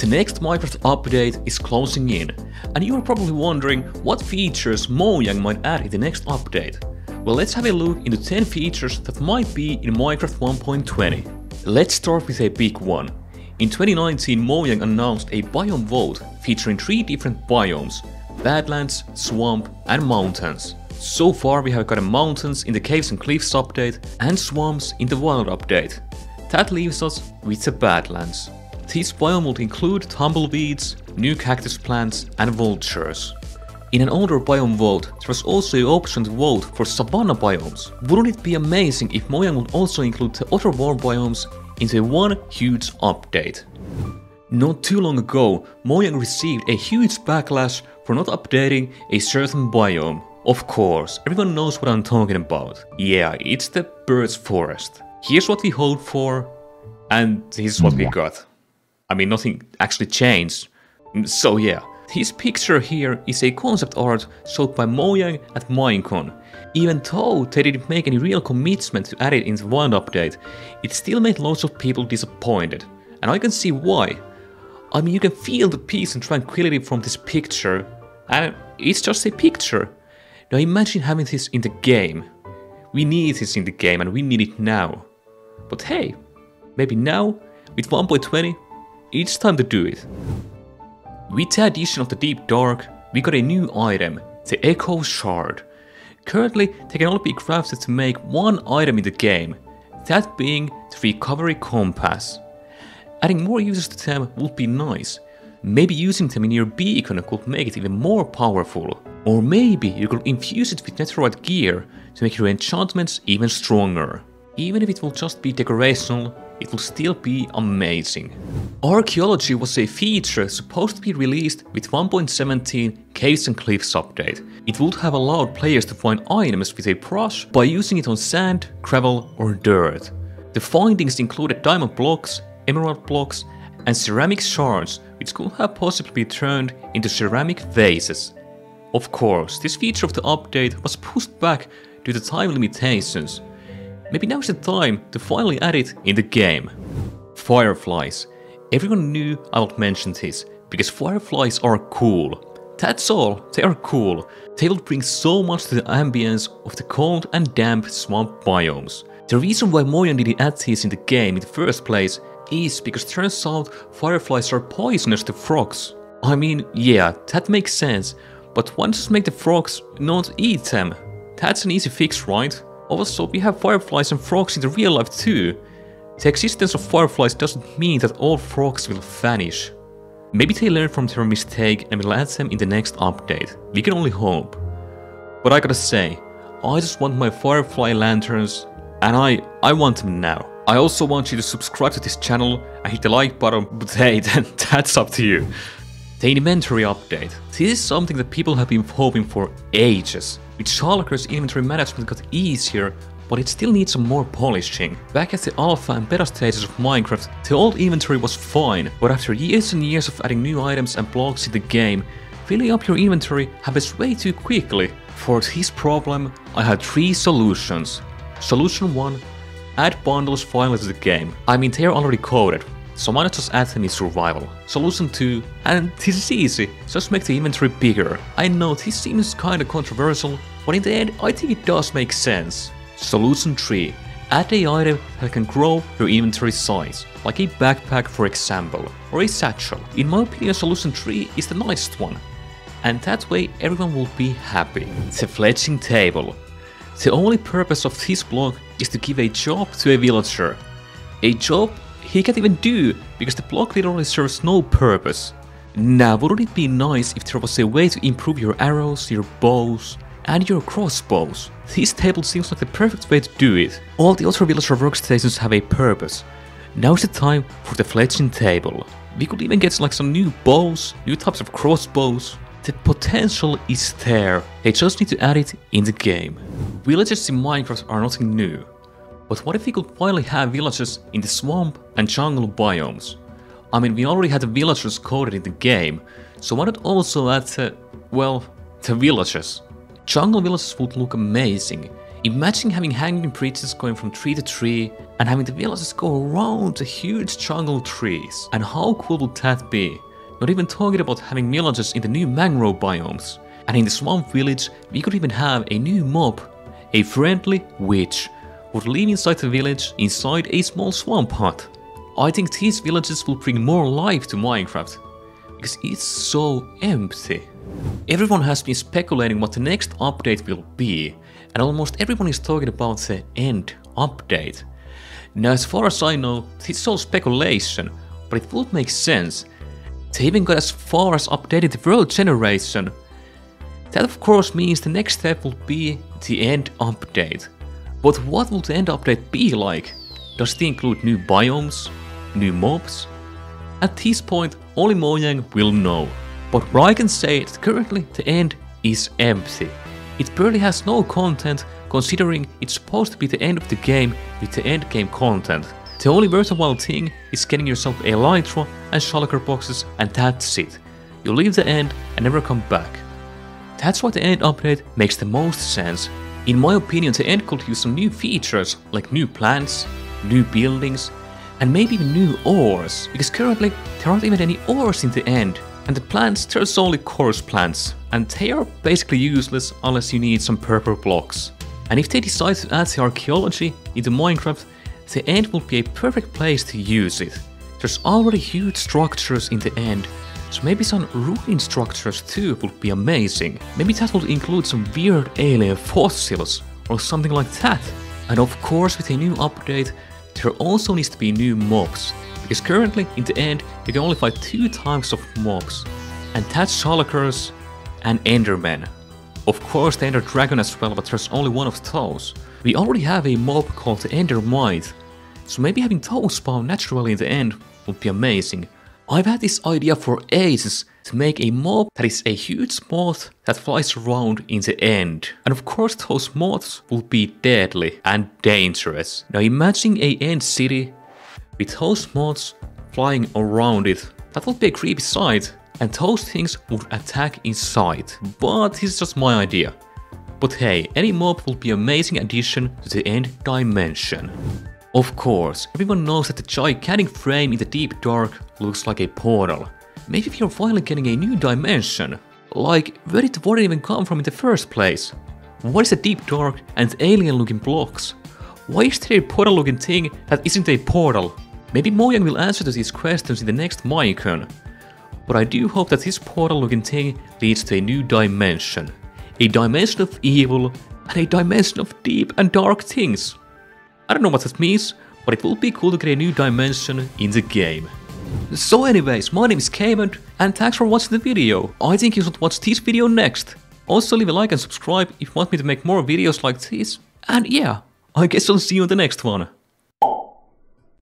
The next Minecraft update is closing in, and you are probably wondering what features Mojang might add in the next update. Well, let's have a look into 10 features that might be in Minecraft 1.20. Let's start with a big one. In 2019, Mojang announced a biome vote featuring 3 different biomes: Badlands, Swamp and Mountains. So far we have got mountains in the Caves and Cliffs update and swamps in the Wild update. That leaves us with the Badlands. This biome will include tumbleweeds, new cactus plants and vultures. In an older biome vote, there was also an option to vote for savanna biomes. Wouldn't it be amazing if Mojang would also include the other warm biomes into one huge update? Not too long ago, Mojang received a huge backlash for not updating a certain biome. Of course, everyone knows what I'm talking about. Yeah, it's the Birch Forest. Here's what we hoped for, and this is what we got. I mean, nothing actually changed. So yeah, this picture here is a concept art showed by Mojang at Minecon. Even though they didn't make any real commitment to add it in the Wild update, it still made lots of people disappointed. And I can see why. I mean, you can feel the peace and tranquility from this picture, and it's just a picture. Now imagine having this in the game. We need this in the game and we need it now. But hey, maybe now, with 1.20, it's time to do it. With the addition of the Deep Dark, we got a new item, the Echo Shard. Currently, they can only be crafted to make one item in the game, that being the Recovery Compass. Adding more uses to them would be nice. Maybe using them in your beacon could make it even more powerful. Or maybe you could infuse it with netherite gear to make your enchantments even stronger. Even if it will just be decorational, it will still be amazing. Archaeology was a feature supposed to be released with 1.17 Caves and Cliffs update. It would have allowed players to find items with a brush by using it on sand, gravel or dirt. The findings included diamond blocks, emerald blocks and ceramic shards, which could have possibly been turned into ceramic vases. Of course, this feature of the update was pushed back due to time limitations. Maybe now's the time to finally add it in the game. Fireflies. Everyone knew I would mention this, because fireflies are cool. That's all, they are cool. They will bring so much to the ambience of the cold and damp swamp biomes. The reason why Mojang didn't add these in the game in the first place is because it turns out fireflies are poisonous to frogs. I mean, yeah, that makes sense, but why not just make the frogs not eat them? That's an easy fix, right? Also, we have fireflies and frogs in the real life too. The existence of fireflies doesn't mean that all frogs will vanish. Maybe they learned from their mistake and will add them in the next update. We can only hope. But I gotta say, I just want my firefly lanterns, and I want them now. I also want you to subscribe to this channel and hit the like button, but hey, then that's up to you. The inventory update. This is something that people have been hoping for ages. With Shulker's inventory management got easier, but it still needs some more polishing. Back at the alpha and beta stages of Minecraft, the old inventory was fine, but after years and years of adding new items and blocks in the game, filling up your inventory happens way too quickly. For this problem, I had 3 solutions. Solution 1. Add bundles finally to the game. I mean, they are already coded, so why not just add them in survival. Solution 2, and this is easy, just make the inventory bigger. I know this seems kinda controversial, but in the end I think it does make sense. Solution 3, add a item that can grow your inventory size, like a backpack for example, or a satchel. In my opinion, solution 3 is the nicest one, and that way everyone will be happy. The fletching table. The only purpose of this block is to give a job to a villager. A job he can't even do, because the block literally serves no purpose. Now, wouldn't it be nice if there was a way to improve your arrows, your bows, and your crossbows? This table seems like the perfect way to do it. All the other villager workstations have a purpose. Now's the time for the fletching table. We could even get like some new bows, new types of crossbows. The potential is there, they just need to add it in the game. Villages in Minecraft are nothing new. But what if we could finally have villages in the swamp and jungle biomes? I mean, we already had the villagers coded in the game, so why not also add the villages? Jungle villages would look amazing. Imagine having hanging bridges going from tree to tree and having the villagers go around the huge jungle trees. And how cool would that be? Not even talking about having villagers in the new mangrove biomes. And in the swamp village, we could even have a new mob, a friendly witch, who would live inside the village inside a small swamp hut. I think these villages will bring more life to Minecraft, because it's so empty. Everyone has been speculating what the next update will be, and almost everyone is talking about the end update. Now, as far as I know, it's all speculation, but it would make sense. They even got as far as updating the world generation. That of course means the next step will be the end update. But what will the end update be like? Does it include new biomes? New mobs? At this point, only Mojang will know. But what I can say is that currently the end is empty. It barely has no content, considering it's supposed to be the end of the game with the end game content. The only worthwhile thing is getting yourself a Elytra and shulker boxes, and that's it. You leave the end and never come back. That's why the end update makes the most sense. In my opinion, the end could use some new features like new plants, new buildings, and maybe even new ores, because currently there aren't even any ores in the end. And the plants, there's only coarse plants, and they are basically useless unless you need some purple blocks. And if they decide to add the archaeology into Minecraft, the end will be a perfect place to use it. There's already huge structures in the end, so maybe some ruined structures too would be amazing. Maybe that will include some weird alien fossils or something like that. And of course, with a new update, there also needs to be new mobs. Because currently, in the end, you can only fight 2 types of mobs, and that's shulkers and endermen. Of course the ender dragon as well, but there's only one of those. We already have a mob called the endermite, so maybe having those spawn naturally in the end would be amazing. I've had this idea for ages to make a mob that is a huge moth that flies around in the end. And of course those moths will be deadly and dangerous. Now imagine a end city with those moths flying around it. That would be a creepy sight, and those things would attack inside. But this is just my idea. But hey, any mob will be an amazing addition to the end dimension. Of course, everyone knows that the gigantic frame in the Deep Dark looks like a portal. Maybe we are finally getting a new dimension. Like, where did the water even come from in the first place? What is the Deep Dark and alien looking blocks? Why is there a portal looking thing that isn't a portal? Maybe Mojang will answer to these questions in the next Minecon. But I do hope that this portal looking thing leads to a new dimension. A dimension of evil and a dimension of deep and dark things. I don't know what that means, but it will be cool to get a new dimension in the game. So anyways, my name is Cayman, and thanks for watching the video. I think you should watch this video next. Also leave a like and subscribe if you want me to make more videos like this. And yeah, I guess I'll see you in the next one.